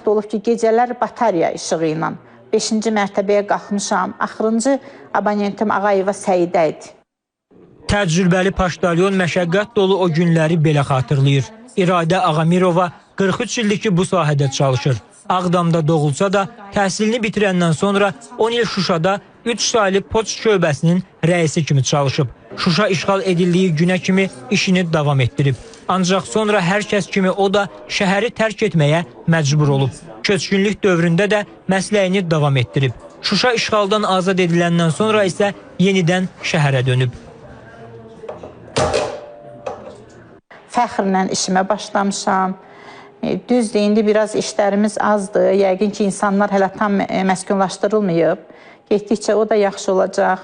vaxt olub ki, gecələr batarya işığı ilə 5-ci mərtəbəyə qalxmışam. Axırıncı abonentim Ağayeva Səidə idi. Təcrübəli poçtalyon məşəqqət dolu o günləri belə xatırlayır. İradə Ağamirova 43 ildir ki, bu sahədə çalışır. Ağdamda doğulsa da təhsilini bitirəndən sonra 10 il Şuşada 3 saylı poçt şöbəsinin rəisi kimi çalışıb. Şuşa işğal edildiyi günə kimi işini davam etdirib. Ancaq sonra hər kəs kimi o da şəhəri tərk etməyə məcbur olub. Köçkünlük dövründə də məsləyini davam etdirib. Şuşa işğaldan azad ediləndən sonra isə yenidən şəhərə dönüb. Fəxrlə işimə başlamışam. Düzdür, indi biraz işlərimiz azdır. Yəqin ki, insanlar hələ tam məskunlaşdırılmayıb. Getdikcə o da yaxşı olacaq.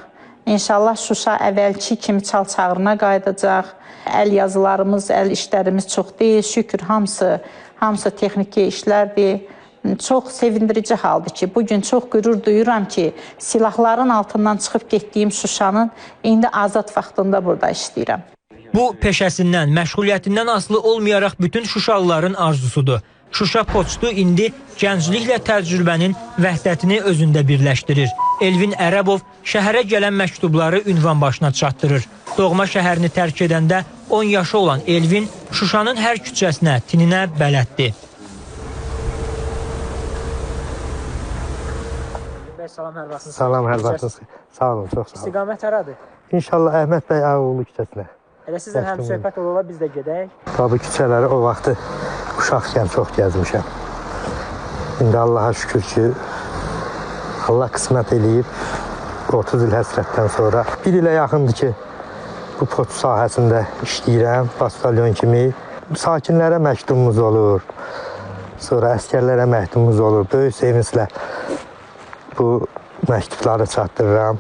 İnşallah Şuşa əvvəlki kimi çal-çağrına qayıdacaq. Əl yazılarımız, əl işlərimiz çox deyil. Şükür, hamısı texniki işlərdir. Çox sevindirici haldır ki, bugün çox qürur duyuram ki, silahların altından çıxıb getdiyim Şuşanın indi azad vaxtında burada işləyirəm. Bu, peşəsindən, məşğuliyyətindən asılı olmayaraq bütün Şuşalıların arzusudur. Şuşa poçtu indi gəncliklə təcrübənin vəhdətini özündə birləşdirir. Elvin Ərəbov şəhərə gələn məktubları ünvan başına çatdırır. Doğma şəhərini tərk edəndə 10 yaşı olan Elvin Şuşanın hər küçəsinə, tininə bələddir. Salam, hər vaxtınız. Salam, hər vaxtınız. Sağ olun, çox sağ olun. İstiqamət haradır? İnşallah Əhməd bəy Ağoğlu küçəsinə. Elə sizlə həm söhbət ola biz də gedək. Tabii küçələri o vaxtı uşaqkən çox gəzmişəm. İndi Allaha şükür ki, Allah qismət eləyib 30 il həsrətdən sonra. 1 ilə yaxındır ki, bu poçt sahəsində işləyirəm, poçtalyon kimi. Sakinlərə məktubumuz olur, sonra əskərlərə məktubumuz olur. Böyük sevinclə bu məktubları çatdırıram.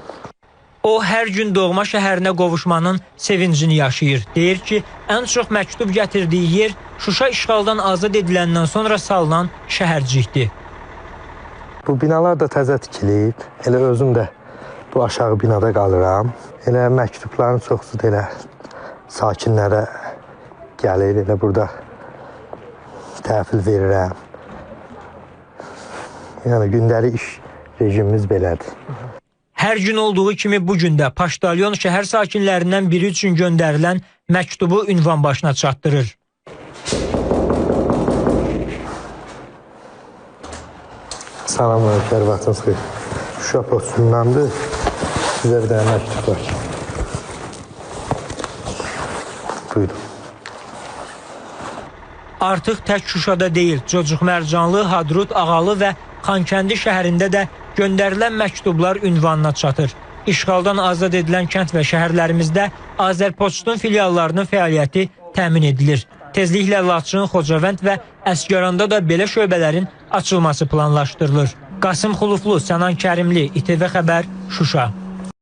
O, hər gün doğma şəhərinə qovuşmanın sevincini yaşayır. Deyir ki, ən çox məktub gətirdiyi yer Şuşa işğaldan azad ediləndən sonra salınan şəhərcikdir. Bu binalar da təzə tikilib. Elə özüm də bu aşağı binada qalıram. Elə məktubların çoxsu da elə sakinlərə gəlir. Elə burada təhvil verirəm. Yəni, gündəlik iş rejimimiz belədir. Hər gün olduğu kimi bugün də poçtalyon şəhər sakinlərindən biri üçün göndərilən məktubu ünvan başına çatdırır. Salamlar, hər vaxtınız xeyir. Şuşa postundandır. Sizə bir dənə məktub var. Buyurun. Artıq tək Şuşada deyil, Cocuq Mərcanlı, Hadrut, Ağalı və Xankəndi şəhərində də göndərilən məktublar ünvanına çatır. İşğaldan azad edilən kənd və şəhərlərimizdə Azərpoçtun filiallarının fəaliyyəti təmin edilir. Tezliklə Laçın, Xocavənd və Əsgəranda da belə şöbələrin açılması planlaşdırılır. Qasım Xuluflu, Sənan Kərimli, İTV Xəbər, Şuşa.